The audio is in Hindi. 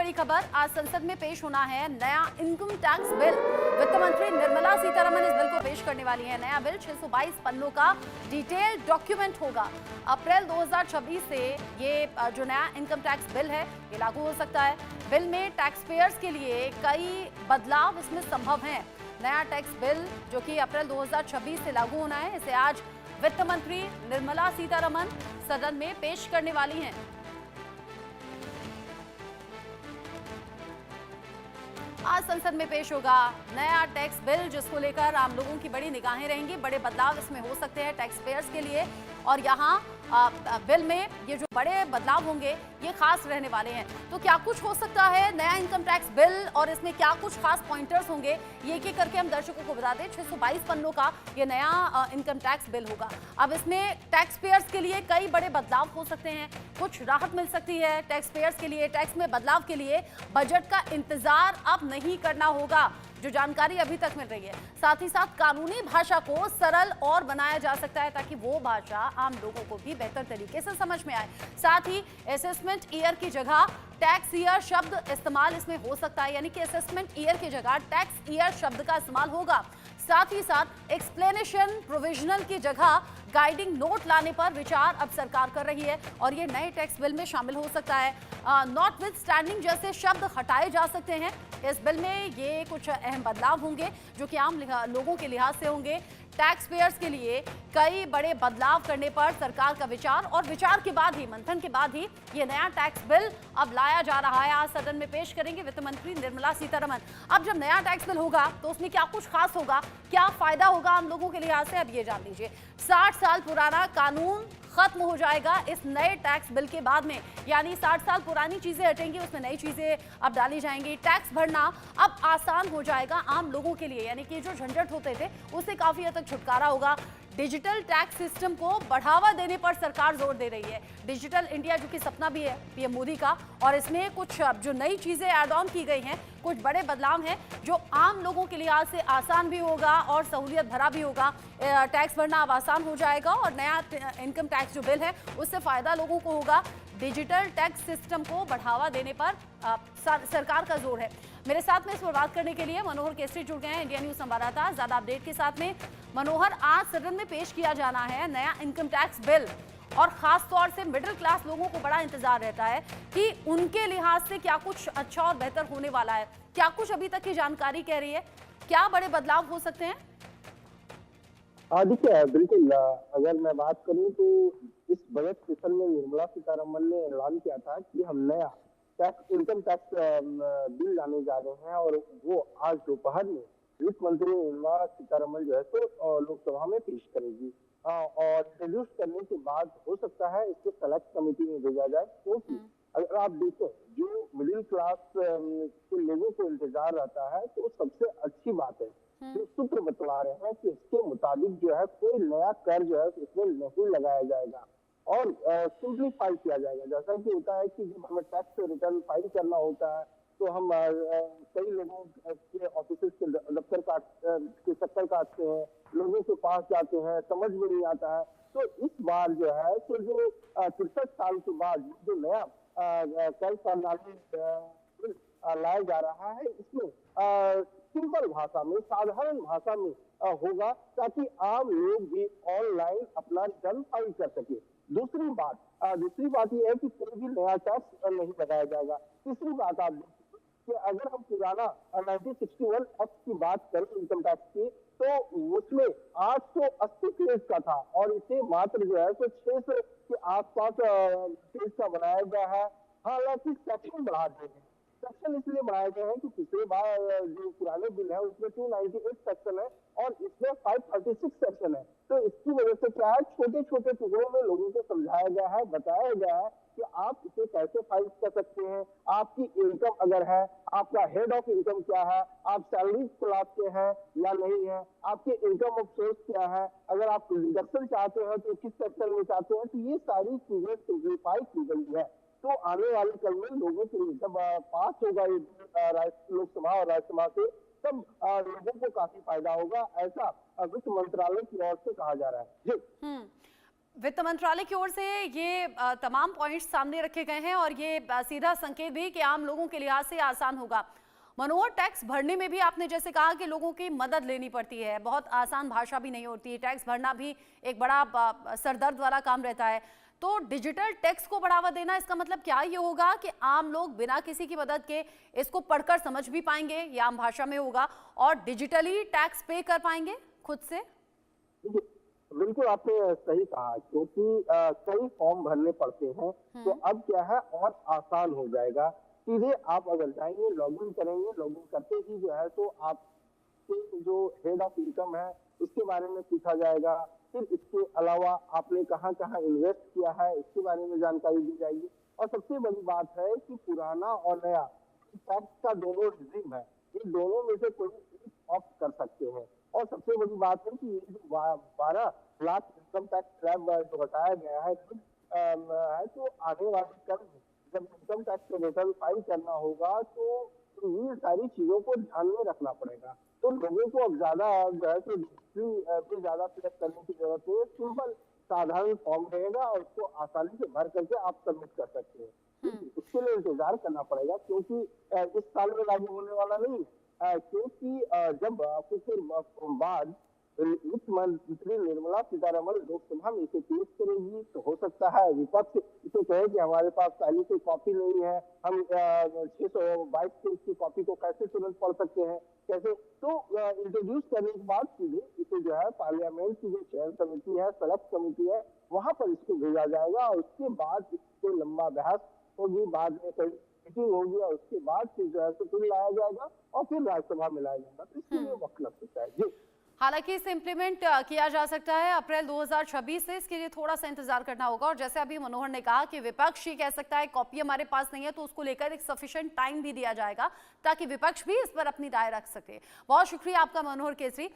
बड़ी खबर, आज संसद में पेश होना है नया इनकम टैक्स बिल। वित्त मंत्री निर्मला सीतारमण इस बिल को पेश करने वाली है। नया बिल 622 पन्नों का डिटेल डॉक्यूमेंट होगा। अप्रैल 2026 से ये जो नया इनकम टैक्स बिल है ये लागू हो सकता है। बिल में टैक्स पेयर्स के लिए कई बदलाव इसमें संभव हैं। नया टैक्स बिल जो कि अप्रैल 2026 से लागू होना है, इसे आज वित्त मंत्री निर्मला सीतारमण सदन में पेश करने वाली हैं। आज संसद में पेश होगा नया टैक्स बिल, जिसको लेकर आम लोगों की बड़ी निगाहें रहेंगी। बड़े बदलाव इसमें हो सकते हैं टैक्स पेयर्स के लिए, और यहाँ बिल में ये जो बड़े बदलाव होंगे ये खास रहने वाले हैं। तो क्या कुछ हो सकता है नया इनकम टैक्स बिल, और इसमें क्या कुछ खास पॉइंटर्स होंगे, ये एक एक करके हम दर्शकों को बता दें। 622 पन्नों का ये नया इनकम टैक्स बिल होगा। अब इसमें टैक्स पेयर्स के लिए कई बड़े बदलाव हो सकते हैं, कुछ राहत मिल सकती है टैक्स पेयर्स के लिए। टैक्स में बदलाव के लिए बजट का इंतजार अब नहीं करना होगा, जो जानकारी अभी तक मिल रही है। साथ ही साथ कानूनी भाषा को सरल और बनाया जा सकता है, ताकि वो भाषा आम लोगों को भी बेहतर तरीके से समझ में आए। साथ ही असेसमेंट ईयर की जगह टैक्स ईयर शब्द इस्तेमाल इसमें हो सकता है, यानी कि असेसमेंट ईयर की जगह टैक्स ईयर शब्द का इस्तेमाल होगा। साथ ही साथ एक्सप्लेनेशन प्रोविजनल की जगह गाइडिंग नोट लाने पर विचार अब सरकार कर रही है, और ये नए टैक्स बिल में शामिल हो सकता है। नॉटविथस्टैंडिंग जैसे शब्द हटाए जा सकते हैं। इस बिल में ये कुछ अहम बदलाव होंगे जो कि आम लोगों के लिहाज से होंगे। टैक्स पेयर्स के लिए कई बड़े बदलाव करने पर सरकार का विचार, और विचार के बाद ही, मंथन के बाद ही ये नया टैक्स बिल अब लाया जा रहा है। आज सदन में पेश करेंगे वित्त मंत्री निर्मला सीतारमण। अब जब नया टैक्स बिल होगा तो उसमें क्या कुछ खास होगा, क्या फायदा होगा आम लोगों के लिहाज से, अब ये जान लीजिए। 60 साल पुराना कानून खत्म हो जाएगा इस नए टैक्स बिल के बाद में, यानी 60 साल पुरानी चीजें हटेंगी, उसमें नई चीजें अब डाली जाएंगी। टैक्स भरना अब आसान हो जाएगा आम लोगों के लिए, यानी कि जो झंझट होते थे उससे काफी हद तक छुटकारा होगा। डिजिटल टैक्स सिस्टम को बढ़ावा देने पर सरकार जोर दे रही है। डिजिटल इंडिया जो कि सपना भी है पीएम मोदी का, और इसमें कुछ जो नई चीजें ऐड ऑन की गई हैं, कुछ बड़े बदलाव हैं जो आम लोगों के लिहाज से आसान भी होगा और सहूलियत भरा भी होगा। टैक्स भरना अब आसान हो जाएगा, और नया इनकम टैक्स जो बिल है उससे फायदा लोगों को होगा। डिजिटल टैक्स सिस्टम को बढ़ावा देने पर सरकार का जोर है। मेरे साथ में इस पर बात करने के लिए मनोहर केसरी जुड़ गए हैं, इंडिया न्यूज संवाददाता। ज्यादा अपडेट के साथ में मनोहर, आज सदन में पेश किया जाना है नया इनकम टैक्स बिल, और खास तौर से मिडिल क्लास लोगों को बड़ा इंतजार रहता है कि उनके लिहाज से क्या कुछ अच्छा और बेहतर होने वाला है। क्या कुछ अभी तक की जानकारी कह रही है, क्या बड़े बदलाव हो सकते हैं? देखिए, बिल्कुल, अगर मैं बात करूं तो इस बजट सेशन में निर्मला सीतारमण ने ऐलान किया था कि हम नया इनकम टैक्स बिल लाने जा रहे हैं, और वो आज दोपहर में वित्त मंत्री निर्मला सीतारमण जो है तो लोकसभा में पेश करेगी, और इंट्रोड्यूस करने के बाद हो सकता है इसको सेलेक्ट कमेटी में भेजा जाए, क्योंकि अगर आप देखें जो मिडिल क्लास के लोगों को इंतजार रहता है तो सबसे अच्छी बात है जो सूत्र बतला रहे हैं कि इसके मुताबिक जो है कोई नया कर जो है इसमें नहीं लगाया जाएगा, और सिंप्लीफाई किया जाएगा। जैसा कि होता है कि जब हमें टैक्स रिटर्न फाइल करना होता है तो हम कई लोगों के ऑफिस के दफ्तर के चक्कर काटते हैं, लोगों के पास जाते हैं, समझ में नहीं आता है। तो इस बार जो है तो जो 63 साल के बाद जो नया कर प्रणाली लाया जा रहा है, इसमें सिंपल भाषा में, साधारण भाषा में होगा, ताकि आम लोग भी ऑनलाइन अपना रिटर्न फाइल कर सके। दूसरी बात यह है कि कोई भी नया टैक्स नहीं लगाया जाएगा। तीसरी बात आप देखिए कि अगर हम पुराना 1961 एक्ट की बात करें इनकम टैक्स की, तो उसमें 880 पेज का था, और इसे मात्र जो है तो 600 के आसपास पेज का बनाया गया है। हालांकि सेक्शन बढ़ा दिए हैं। सेक्शन इसलिए बनाए गए हैं कि पिछले बार जो पुराने बिल है उसमें 298 सेक्शन है, और इसमें 536 सेक्शन है। तो इसकी वजह से क्या है, छोटे छोटे टुकड़ों में लोगों को समझाया गया है, बताया गया है कि आप इसे कैसे फाइल कर सकते हैं, आपकी इनकम अगर है, आपका हेड ऑफ इनकम क्या है, आप सैलरी क्लास हैं या नहीं है, आपके इनकम ऑफ सोर्स क्या है, अगर आप डिडक्शन चाहते हैं तो किस सेक्शन में चाहते हैं। तो ये सारी चीजें सिंप्लीफाई की गई है। तो आने वाले कल में लोगों के लिए जब पास होगा ये लोकसभा और राज्यसभा से, तब लोगों को काफी फायदा होगा, ऐसा वित्त मंत्रालय की ओर से कहा जा रहा है। जी। वित्त मंत्रालय की ओर से ये तमाम पॉइंट्स सामने रखे गए हैं और ये सीधा संकेत भी कि आम लोगों के लिहाज से आसान होगा। मनोहर, टैक्स भरने में भी आपने जैसे कहा कि लोगों की मदद लेनी पड़ती है, बहुत आसान भाषा भी नहीं होती, टैक्स भरना भी एक बड़ा सरदर्द वाला काम रहता है। तो डिजिटल टैक्स को बढ़ावा देना, इसका मतलब क्या ये होगा कि आम लोग बिना किसी की मदद के इसको पढ़कर समझ भी पाएंगे, ये आम भाषा में होगा और डिजिटली टैक्स पे कर पाएंगे खुद से? बिल्कुल आपने सही कहा, क्योंकि कई फॉर्म भरने पड़ते हैं, तो अब क्या है और आसान हो जाएगा। सीधे आप अगर जाएंगे, लॉगिन करेंगे, लॉगिन करते ही जो है तो आपके जो हेड ऑफ इनकम है उसके बारे में पूछा जाएगा। फिर इसके अलावा आपने कहाँ कहाँ इन्वेस्ट किया है इसके बारे में जानकारी दी जाएगी। और सबसे बड़ी बात है कि पुराना और नया टैक्स का दोनों रिजीम है, इन दोनों में से कोई एक ऑप्ट कर सकते हैं। और सबसे बड़ी बात है कि ये जो 12 लाख इनकम टैक्स स्लैब जो हटाया गया है तो आने वाले कल जब इनकम टैक्स रिटर्न फाइल करना होगा तो ये सारी चीजों को ध्यान में रखना पड़ेगा। तो लोगों को अब ज्यादा जो है तो भी ज्यादा सिलेक्ट करने की जरूरत है। सिंपल साधारण फॉर्म रहेगा और उसको आसानी से भर करके आप सबमिट कर सकते हैं। उसके लिए इंतजार करना पड़ेगा, क्योंकि इस साल में लागू होने वाला नहीं, क्योंकि जब कुछ बाद वित्त मंत्री निर्मला सीतारमण लोकसभा में इसे पेश करेगी तो हो सकता है विपक्ष इसे कहे कि हमारे पास पहले से कॉपी नहीं है, हम 622 पेज की कॉपी को कैसे तुरंत पढ़ सकते हैं, कैसे। तो इंट्रोड्यूस करने के बाद सीधे इसे जो है पार्लियामेंट की जो चयन समिति है, सेलेक्ट कमेटी है, वहां पर इसको भेजा जाएगा और उसके बाद इसको लंबा बहस होगी, बाद में कई मीटिंग होगी और उसके बाद फिर जो है फिर लाया जाएगा और फिर राज्यसभा में लाया जाएगा। तो इसके लिए वक्त लग सकता है जी। हालांकि इसे इम्प्लीमेंट किया जा सकता है अप्रैल 2026 से, इसके लिए थोड़ा सा इंतजार करना होगा। और जैसे अभी मनोहर ने कहा कि विपक्ष ही कह सकता है कॉपी हमारे पास नहीं है, तो उसको लेकर एक सफिशिएंट टाइम भी दिया जाएगा ताकि विपक्ष भी इस पर अपनी राय रख सके। बहुत शुक्रिया आपका मनोहर केसरी। ये